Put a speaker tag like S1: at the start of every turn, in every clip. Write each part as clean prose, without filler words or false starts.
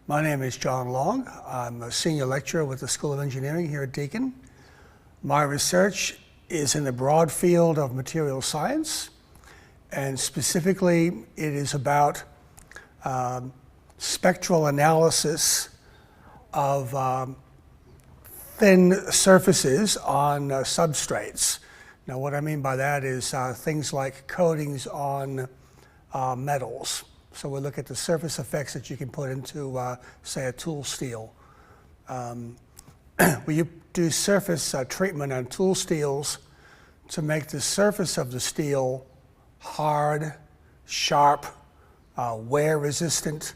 S1: My name is John Long. I'm a senior lecturer with the School of Engineering here at Deakin. My research is in the broad field of material science, and specifically it is about spectral analysis of thin surfaces on substrates. Now what I mean by that is things like coatings on metals. So we look at the surface effects that you can put into, say, a tool steel. We do surface treatment on tool steels to make the surface of the steel hard, sharp, wear resistant,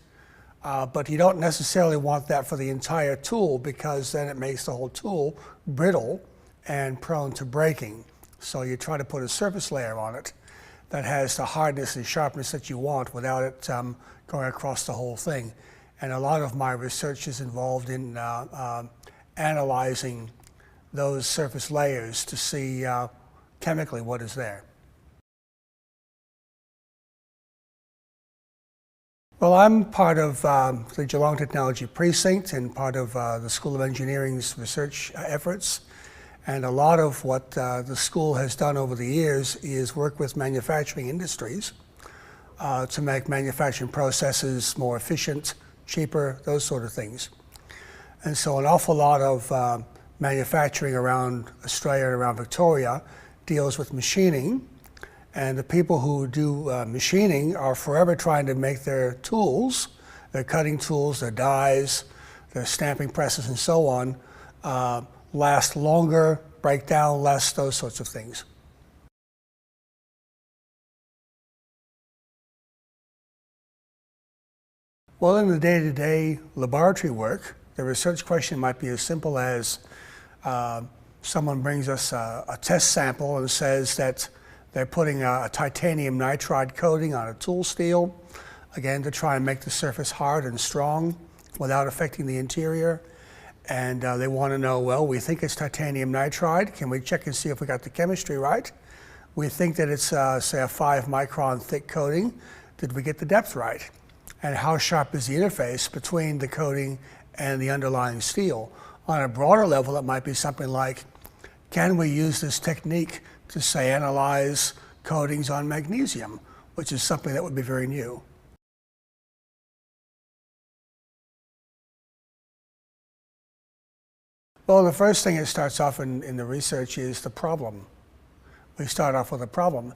S1: but you don't necessarily want that for the entire tool because then it makes the whole tool brittle and prone to breaking. So you try to put a surface layer on it that has the hardness and sharpness that you want without it going across the whole thing. And a lot of my research is involved in analyzing those surface layers to see chemically what is there. Well, I'm part of the Geelong Technology Precinct and part of the School of Engineering's research efforts. And a lot of what the school has done over the years is work with manufacturing industries to make manufacturing processes more efficient, cheaper, those sort of things. And so an awful lot of manufacturing around Australia and around Victoria deals with machining. And the people who do machining are forever trying to make their tools, their cutting tools, their dies, their stamping presses and so on, last longer, break down less, those sorts of things. Well, in the day-to-day laboratory work, the research question might be as simple as someone brings us a test sample and says that they're putting a titanium nitride coating on a tool steel, again, to try and make the surface hard and strong without affecting the interior. And they want to know, well, we think it's titanium nitride. Can we check and see if we got the chemistry right? We think that it's, say, a 5-micron thick coating. Did we get the depth right? And how sharp is the interface between the coating and the underlying steel? On a broader level, it might be something like, can we use this technique to, say, analyze coatings on magnesium, which is something that would be very new. Well, the first thing that starts off in the research is the problem. We start off with a problem.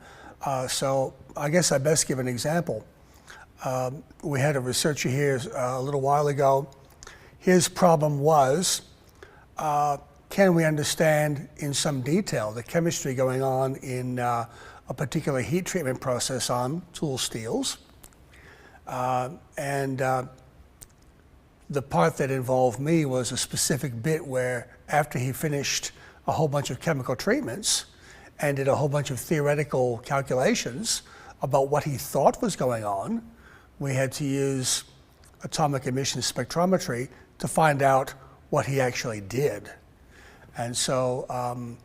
S1: So I guess I best give an example. We had a researcher here a little while ago. His problem was, can we understand in some detail the chemistry going on in a particular heat treatment process on tool steels? The part that involved me was a specific bit where after he finished a whole bunch of chemical treatments and did a whole bunch of theoretical calculations about what he thought was going on, we had to use atomic emission spectrometry to find out what he actually did. And so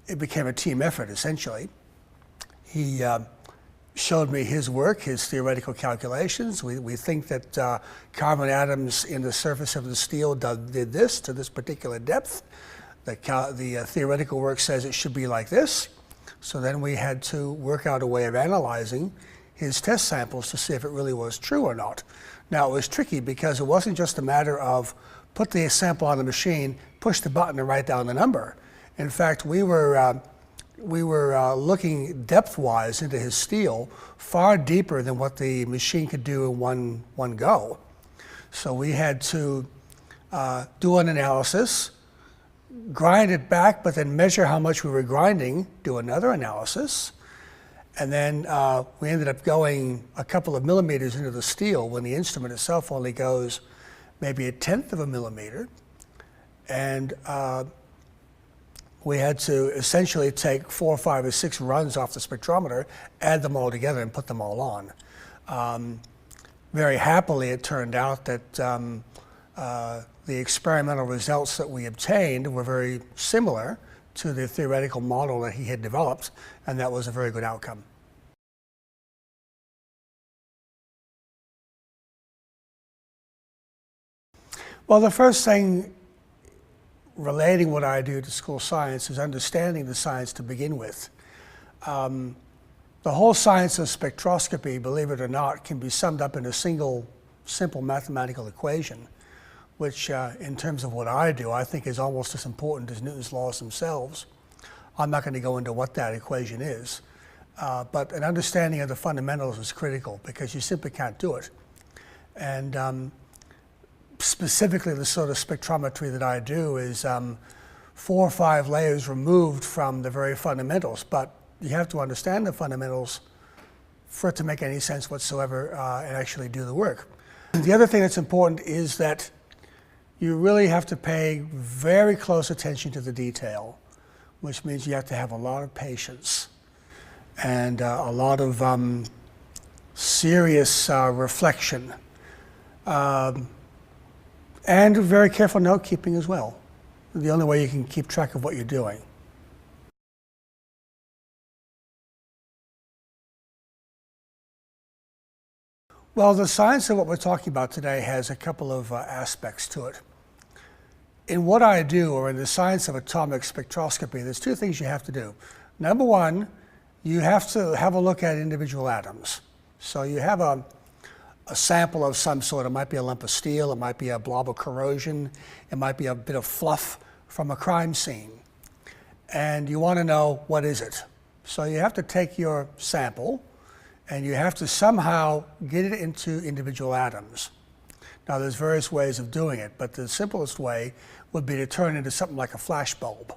S1: it became a team effort, essentially. He showed me his work, his theoretical calculations. We think that carbon atoms in the surface of the steel did this to this particular depth. The theoretical work says it should be like this. So then we had to work out a way of analyzing his test samples to see if it really was true or not. Now it was tricky because it wasn't just a matter of put the sample on the machine, push the button and write down the number. In fact, we were looking depth-wise into his steel far deeper than what the machine could do in one go. So we had to do an analysis, grind it back, but then measure how much we were grinding, do another analysis, and then we ended up going a couple of millimeters into the steel when the instrument itself only goes maybe 1/10 of a millimeter. And we had to essentially take 4 or 5 or 6 runs off the spectrometer, add them all together and put them all on. Very happily, it turned out that the experimental results that we obtained were very similar to the theoretical model that he had developed, and that was a very good outcome. Well, the first thing relating what I do to school science is understanding the science to begin with. The whole science of spectroscopy, believe it or not, can be summed up in a single simple mathematical equation, which in terms of what I do, I think is almost as important as Newton's laws themselves. I'm not going to go into what that equation is, but an understanding of the fundamentals is critical because you simply can't do it. And specifically the sort of spectrometry that I do is 4 or 5 layers removed from the very fundamentals, but you have to understand the fundamentals for it to make any sense whatsoever and actually do the work. And the other thing that's important is that you really have to pay very close attention to the detail, which means you have to have a lot of patience and a lot of serious reflection and very careful note keeping as well. The only way you can keep track of what you're doing. Well, the science of what we're talking about today has a couple of aspects to it. In what I do, or in the science of atomic spectroscopy, there's 2 things you have to do. Number one, you have to have a look at individual atoms. So you have a sample of some sort. It might be a lump of steel, it might be a blob of corrosion, it might be a bit of fluff from a crime scene. And you want to know, what is it? So you have to take your sample and you have to somehow get it into individual atoms. Now there's various ways of doing it, but the simplest way would be to turn it into something like a flash bulb.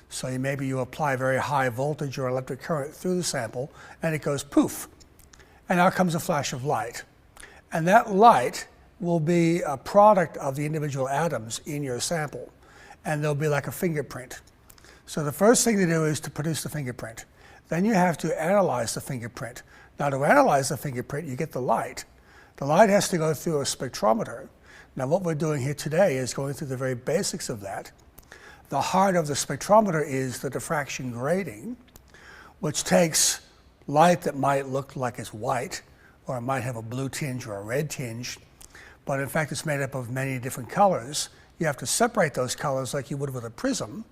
S1: So maybe you apply very high voltage or electric current through the sample and it goes poof. And out comes a flash of light. And that light will be a product of the individual atoms in your sample. And they'll be like a fingerprint. So the first thing to do is to produce the fingerprint. Then you have to analyze the fingerprint. Now to analyze the fingerprint, you get the light. The light has to go through a spectrometer. Now what we're doing here today is going through the very basics of that. The heart of the spectrometer is the diffraction grating, which takes light that might look like it's white, or it might have a blue tinge or a red tinge, but in fact it's made up of many different colors. You have to separate those colors like you would with a prism,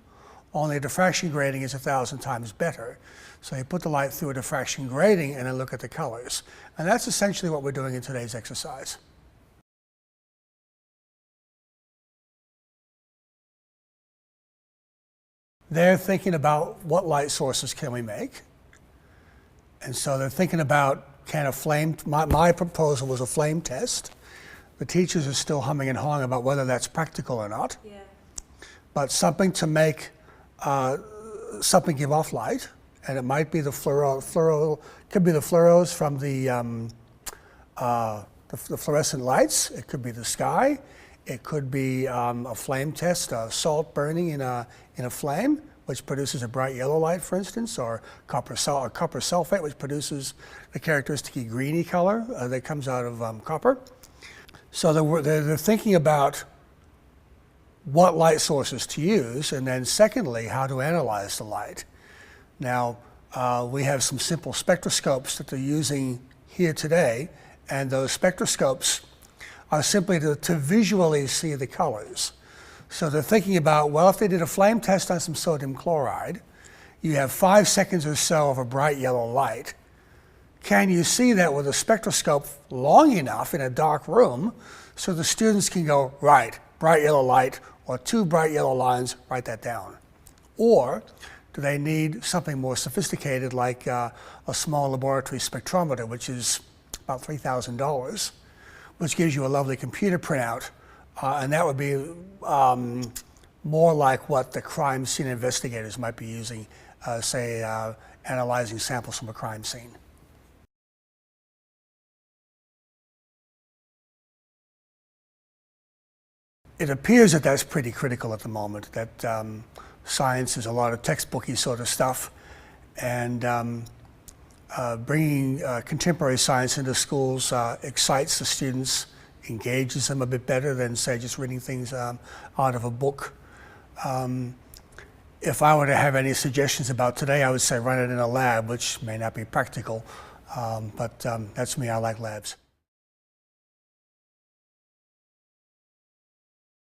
S1: only a diffraction grating is 1,000 times better. So you put the light through a diffraction grating and then look at the colors. And that's essentially what we're doing in today's exercise. They're thinking about what light sources can we make. And so they're thinking about, can a flame, my proposal was a flame test. The teachers are still humming and hawing about whether that's practical or not. Yeah. But something to make something give off light, and it might be the could be the fluoros from the fluorescent lights. It could be the sky. It could be a flame test, salt burning in a flame, which produces a bright yellow light, for instance, or copper sulfate, which produces the characteristic greeny color that comes out of copper. So they're thinking about what light sources to use, and then secondly, how to analyze the light. Now, we have some simple spectroscopes that they're using here today, and those spectroscopes are simply to visually see the colors. So they're thinking about, well, if they did a flame test on some sodium chloride, you have 5 seconds or so of a bright yellow light. Can you see that with a spectroscope long enough in a dark room so the students can go, right, bright yellow light, or 2 bright yellow lines, write that down? Or do they need something more sophisticated like a small laboratory spectrometer, which is about $3,000, which gives you a lovely computer printout, and that would be more like what the crime scene investigators might be using, say, analyzing samples from a crime scene. It appears that that's pretty critical at the moment, that science is a lot of textbooky sort of stuff, and bringing contemporary science into schools excites the students, engages them a bit better than, say, just reading things out of a book. If I were to have any suggestions about today, I would say run it in a lab, which may not be practical, but that's me, I like labs.